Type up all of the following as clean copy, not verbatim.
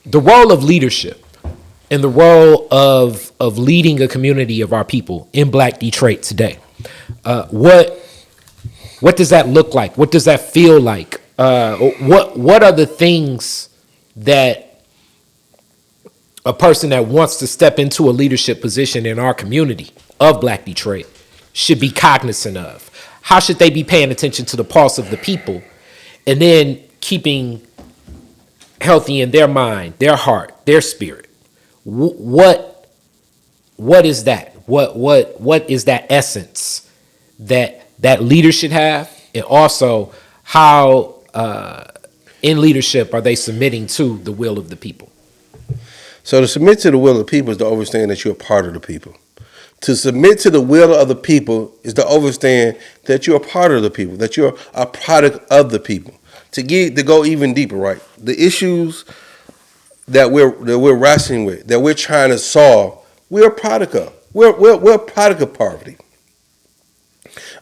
the role of leadership and the role of leading a community of our people in Black Detroit today. What does that look like? What does that feel like? What are the things that a person that wants to step into a leadership position in our community of Black Detroit should be cognizant of? How should they be paying attention to the pulse of the people, and then keeping healthy in their mind, their heart, their spirit? What is that? What is that essence that leaders should have, and also how in leadership are they submitting to the will of the people? So to submit to the will of the people is to understand that you're a part of the people. To submit to the will of the people is to understand that you're a part of the people, that you're a product of the people. To go even deeper, right? The issues that we're wrestling with, that we're trying to solve, we're a product of. We're a product of poverty.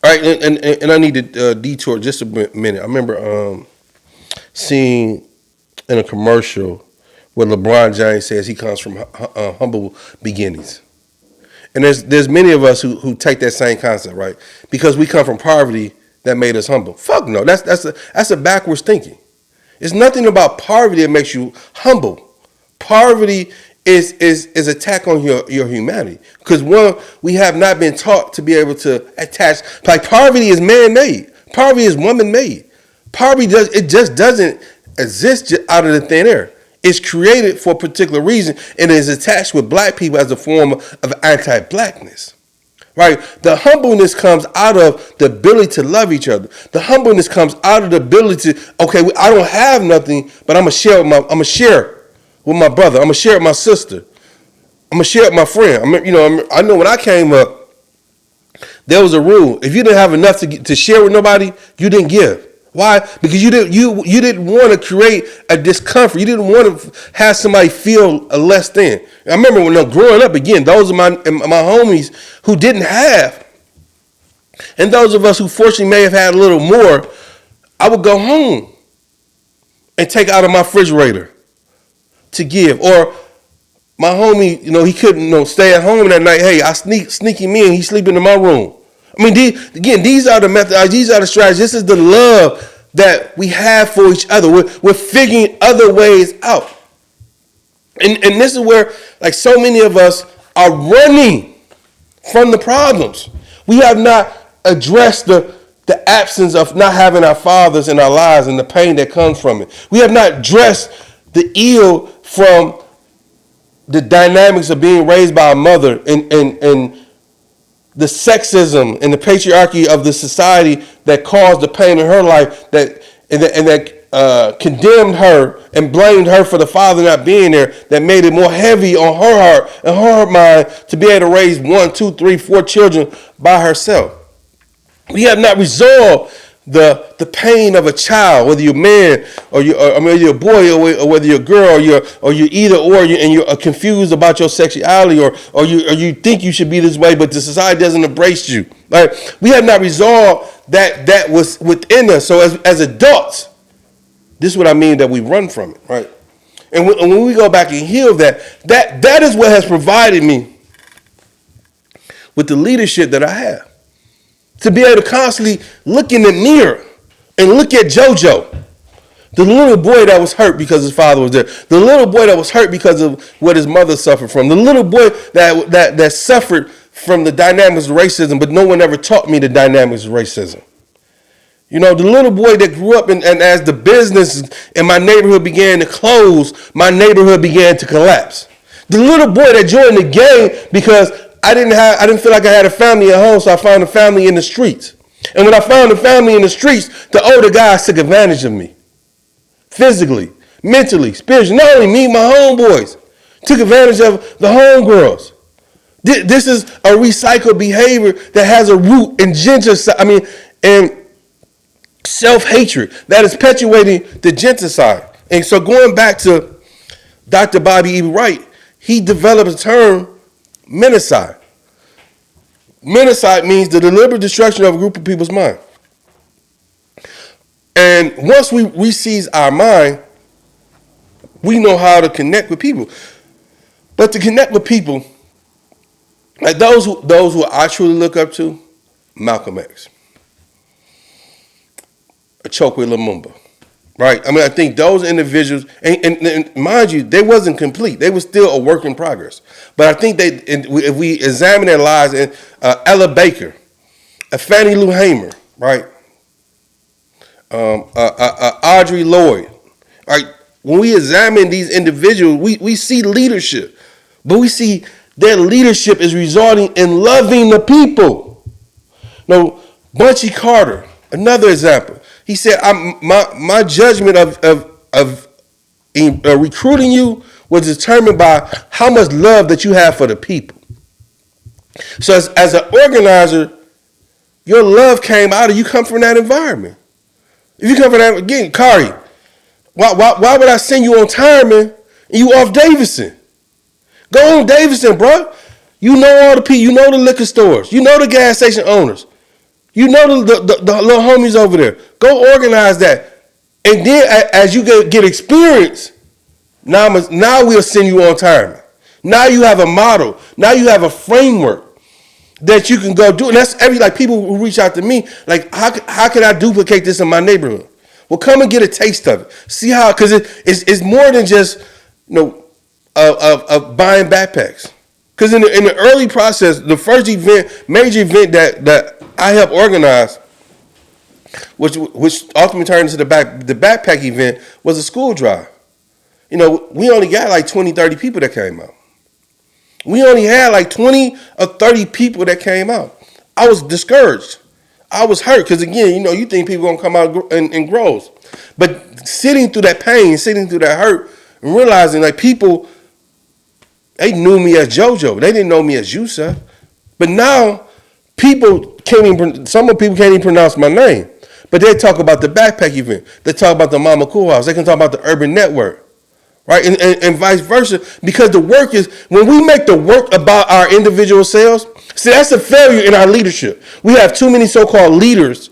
All right, and I need to detour just a minute. I remember seeing in a commercial where LeBron James says he comes from humble beginnings. And there's many of us who take that same concept, right? Because we come from poverty that made us humble. Fuck no, that's a backwards thinking. It's nothing about poverty that makes you humble. Poverty is attack on your humanity. Because one, we have not been taught to be able to attach. Like poverty is man-made. Poverty is woman-made. Poverty just doesn't exist out of the thin air. It's created for a particular reason and is attached with Black people as a form of anti-Blackness. Right? The humbleness comes out of the ability to love each other. The humbleness comes out of the ability to, okay, I don't have nothing, but I'm gonna share with my brother. I'm gonna share with my sister. I'm gonna share with my friend. I know when I came up, there was a rule: if you didn't have enough to share with nobody, you didn't give. Why? Because you didn't want to create a discomfort. You didn't want to have somebody feel less than. I remember when growing up, again, those of my homies who didn't have, and those of us who fortunately may have had a little more, I would go home and take out of my refrigerator to give. Or my homie, he couldn't stay at home that night. Hey, I sneak him in. He's sleeping in my room. I mean, these are the methods, these are the strategies. This is the love that we have for each other. We're figuring other ways out. And this is where, like, so many of us are running from the problems. We have not addressed the absence of not having our fathers in our lives and the pain that comes from it. We have not addressed the ill from the dynamics of being raised by a mother and the sexism and the patriarchy of the society that caused the pain in her life that condemned her and blamed her for the father not being there, that made it more heavy on her heart and her mind to be able to raise 1, 2, 3, 4 children by herself. We have not resolved the pain of a child, whether you're a man or you're a boy, or whether you're a girl, or you're either or, and you're confused about your sexuality, or you think you should be this way, but the society doesn't embrace you. Right? We have not resolved that was within us. So as adults, this is what I mean, that we run from it, right? And when we go back and heal that is what has provided me with the leadership that I have. To be able to constantly look in the mirror and look at JoJo, the little boy that was hurt because his father was there, the little boy that was hurt because of what his mother suffered from, the little boy that suffered from the dynamics of racism, but no one ever taught me the dynamics of racism. The little boy that grew up and as the business in my neighborhood began to close, my neighborhood began to collapse. The little boy that joined the gang because I didn't feel like I had a family at home, so I found a family in the streets. And when I found a family in the streets, the older guys took advantage of me. Physically, mentally, spiritually. Not only me, my homeboys took advantage of the homegirls. This is a recycled behavior that has a root in and self-hatred that is perpetuating the genocide. And so going back to Dr. Bobby E. Wright, he developed a term, menocide. Menocide means the deliberate destruction of a group of people's mind. And once we seize our mind, We know how to connect with people. But to connect with people, like those who I truly look up to, Malcolm X, Chokwe Lumumba, right? I mean, I think those individuals, and mind you, they wasn't complete. They were still a work in progress. But I think if we examine their lives, and Ella Baker, Fannie Lou Hamer, right? Audre Lorde, right? When we examine these individuals, we see leadership, but we see their leadership is resulting in loving the people. No, Bunchy Carter, another example. He said, my judgment of recruiting you was determined by how much love that you have for the people. So as an organizer, your love came out of you come from that environment. If you come from that, again, Kari, why would I send you on Tireman and you off Davidson? Go on Davidson, bro. You know all the people. You know the liquor stores. You know the gas station owners. You know the little homies over there. Go organize that. And then as you get experience, now we'll send you on Tireman. Now you have a model. Now you have a framework that you can go do. And that's like people who reach out to me, like, how can I duplicate this in my neighborhood? Well, come and get a taste of it. See how, because it's more than just, of buying backpacks. Because in the early process, the first major event that I helped organize, which ultimately turned into the backpack event, was a school drive. We only got like 20, 30 people that came out. We only had like 20 or 30 people that came out. I was discouraged. I was hurt because, again, you think people going to come out in groves. But sitting through that pain, sitting through that hurt, and realizing like people, they knew me as JoJo. They didn't know me as Yusef. But now some people can't even pronounce my name. But they talk about the backpack event. They talk about the Mama Cool House. They can talk about the Urban Network. Right, and vice versa, because the work is, when we make the work about our individual selves, see, that's a failure in our leadership. We have too many so-called leaders,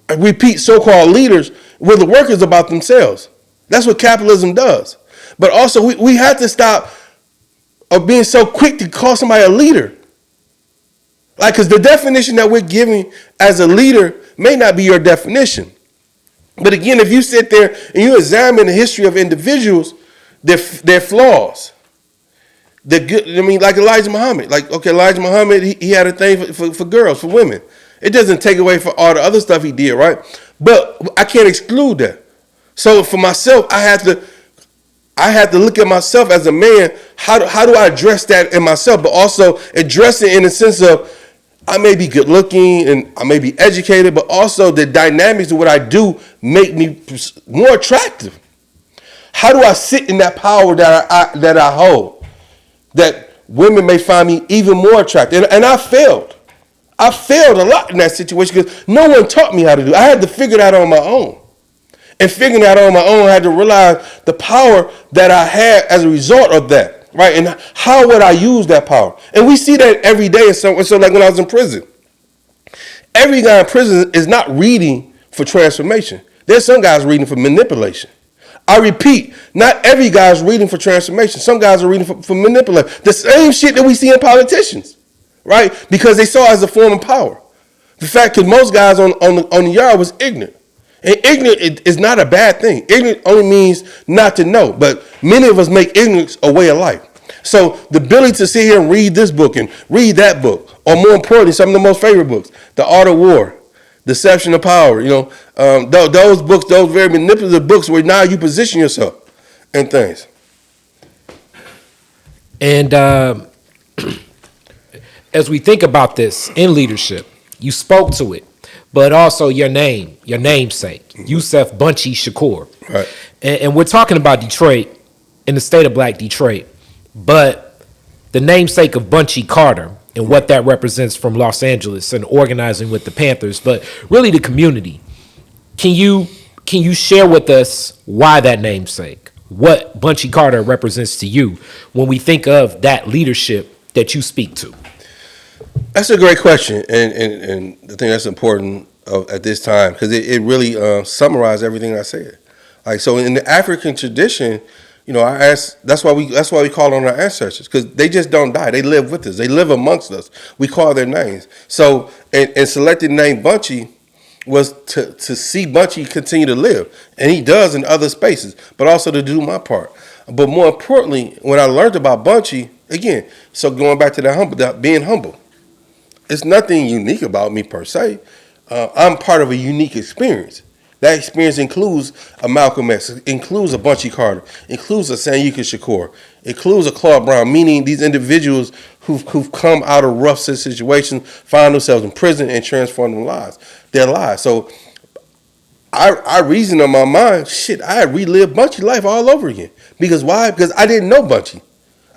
so-called leaders, where the work is about themselves. That's what capitalism does. But also, we have to stop of being so quick to call somebody a leader. Like, because the definition that we're giving as a leader may not be your definition. But again, if you sit there and you examine the history of individuals, their flaws, like Elijah Muhammad. Like, okay, Elijah Muhammad, he had a thing for girls, for women. It doesn't take away from all the other stuff he did, right? But I can't exclude that. So for myself, I had to look at myself as a man. How do I address that in myself, but also address it in the sense of, I may be good looking and I may be educated, but also the dynamics of what I do make me more attractive. How do I sit in that power that I hold, that women may find me even more attractive? And I failed. I failed a lot in that situation because no one taught me how to do it. I had to figure that out on my own. And figuring that out on my own, I had to realize the power that I had as a result of that. Right, and how would I use that power? And we see that every day. So like when I was in prison, every guy in prison is not reading for transformation. There's some guys reading for manipulation. I repeat, not every guy is reading for transformation. Some guys are reading for manipulation. The same shit that we see in politicians, right? Because they saw it as a form of power. The fact that most guys on the yard was ignorant. And ignorant is not a bad thing. Ignorant only means not to know. But many of us make ignorance a way of life. So the ability to sit here and read this book and read that book, or more importantly, some of the most favorite books, The Art of War, Deception of Power, those books, those very manipulative books where now you position yourself and things. And as we think about this in leadership, you spoke to it, but also your namesake, Yusef Bunchy Shakur. Right. And we're talking about Detroit, in the state of Black Detroit, but the namesake of Bunchy Carter and what that represents from Los Angeles and organizing with the Panthers, but really the community. Can you share with us why that namesake, what Bunchy Carter represents to you when we think of that leadership that you speak to? That's a great question, and I think that's important at this time because it really summarized everything I said. Like so, in the African tradition, I ask. That's why we call on our ancestors because they just don't die. They live with us. They live amongst us. We call their names. So, and selected name Bunchy was to see Bunchy continue to live, and he does in other spaces, but also to do my part. But more importantly, when I learned about Bunchy, again, so going back to that being humble, it's nothing unique about me per se. I'm part of a unique experience. That experience includes a Malcolm X, includes a Bunchy Carter, includes a Yusef Shakur, includes a Claude Brown, meaning these individuals who've come out of rough situations, find themselves in prison and transform their lives. So I reason in my mind, shit, I had relived Bunchy life all over again. Because why? Because I didn't know Bunchy.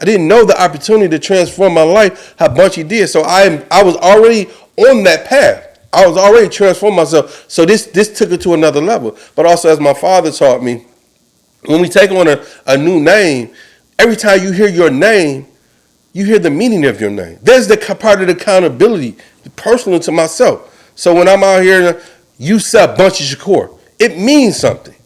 I didn't know the opportunity to transform my life how Bunchy did. So I was already on that path. I was already transforming myself. So this took it to another level. But also, as my father taught me, when we take on a new name, every time you hear your name, you hear the meaning of your name. There's the part of the accountability, personal to myself. So when I'm out here, Yusef Bunchy Shakur, it means something.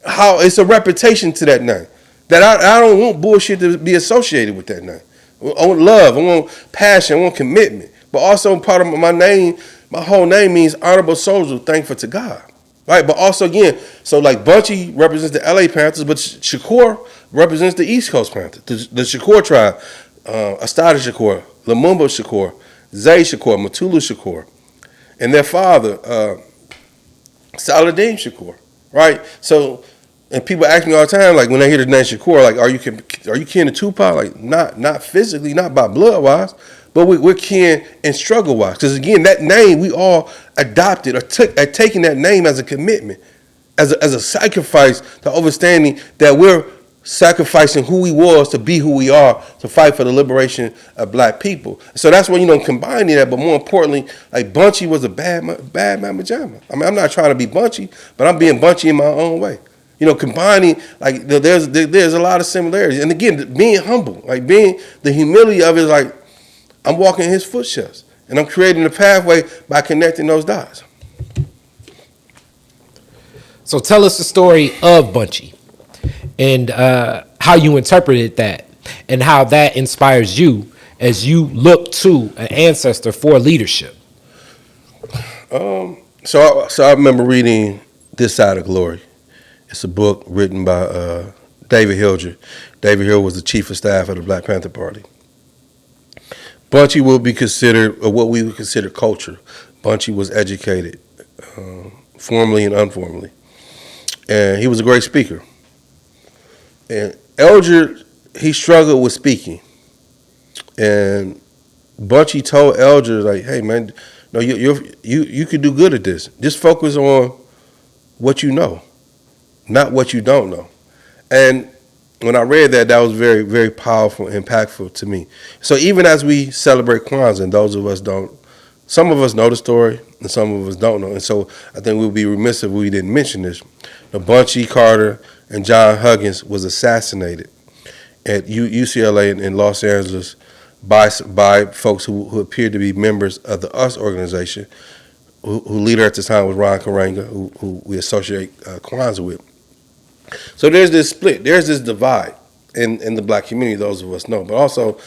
How it's a reputation to that name. That I don't want bullshit to be associated with that name. I want love, I want passion, I want commitment. But also part of my name, my whole name means honorable soldier, thankful to God. Right? But also again, so like Bunchy represents the LA Panthers, but Shakur represents the East Coast Panthers. The Shakur tribe, Astada Shakur, Lumumba Shakur, Zay Shakur, Matulu Shakur, and their father, Saladin Shakur. Right? So, and people ask me all the time, like when they hear the name Shakur, like, are you kin to Tupac? Like, not physically, not by blood wise, but we're kin in struggle wise. Because again, that name we all adopted or taking that name as a commitment, as a sacrifice, to understanding that we're sacrificing who we was to be who we are, to fight for the liberation of black people. So that's when combining that, but more importantly, like Bunchy was a bad mama jamma. I mean, I'm not trying to be Bunchy, but I'm being Bunchy in my own way. Combining, like there's a lot of similarities, and again, being humble, like being the humility of it, is like I'm walking in his footsteps, and I'm creating a pathway by connecting those dots. So tell us the story of Bunchy and how you interpreted that and how that inspires you as you look to an ancestor for leadership. So I remember reading This Side of Glory. It's a book written by David Hilger. David Hill was the chief of staff of the Black Panther Party. Bunchy will be considered, or what we would consider, culture. Bunchy was educated, formally and informally. And he was a great speaker. And Elger, he struggled with speaking. And Bunchy told Elger, like, hey, man, no, you could do good at this. Just focus on what you know, not what you don't know. And when I read that, that was very, very powerful, impactful to me. So even as we celebrate Kwanzaa, and those of us don't, some of us know the story, and some of us don't know. And so I think we'd be remiss if we didn't mention this. Bunchy Carter and John Huggins was assassinated at UCLA in Los Angeles by folks who appeared to be members of the US organization, who leader at the time was Ron Karenga, who we associate Kwanzaa with. So there's this split, there's this divide in the black community, those of us know, but also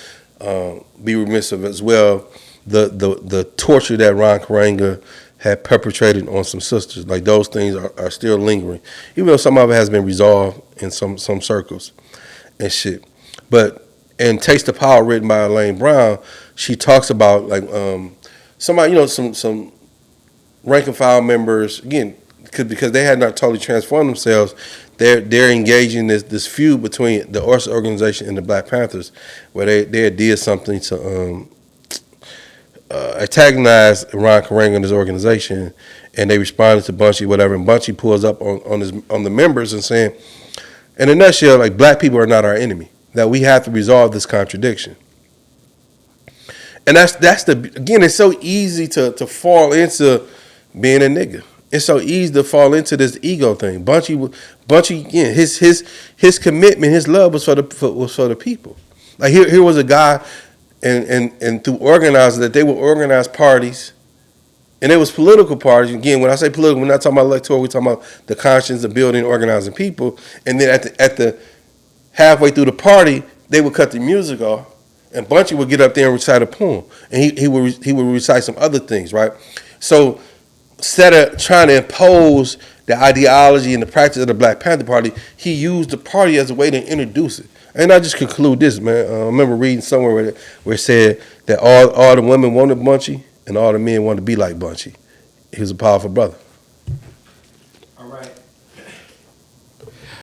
be remiss of as well the torture that Ron Karenga had perpetrated on some sisters. Like those things are still lingering, even though some of it has been resolved in some circles and shit. But in Taste the Power, written by Elaine Brown, she talks about like somebody, some rank and file members, again, because they had not totally transformed themselves, they're engaging this feud between the ORSA organization and the Black Panthers, where they did something to antagonize Ron Karenga and his organization, and they responded to Bunchy, whatever, and Bunchy pulls up on the members and saying, in a nutshell, like, black people are not our enemy, that we have to resolve this contradiction. And that's again, it's so easy to fall into being a nigga. It's so easy to fall into this ego thing. Bunchy, again, his commitment, his love was for the people. Like here was a guy, and through organizers, that they would organize parties And it was political parties. Again, when I say political, we're not talking about electoral. We're talking about the conscience of building, organizing people. And then at the halfway through the party, they would cut the music off, and Bunchy would get up there and recite a poem, and he would recite some other things, right? So instead of trying to impose the ideology and the practice of the Black Panther Party, he used the party as a way to introduce it. And I just conclude this, man. I remember reading somewhere where it said that all the women wanted Bunchy and all the men wanted to be like Bunchy. He was a powerful brother.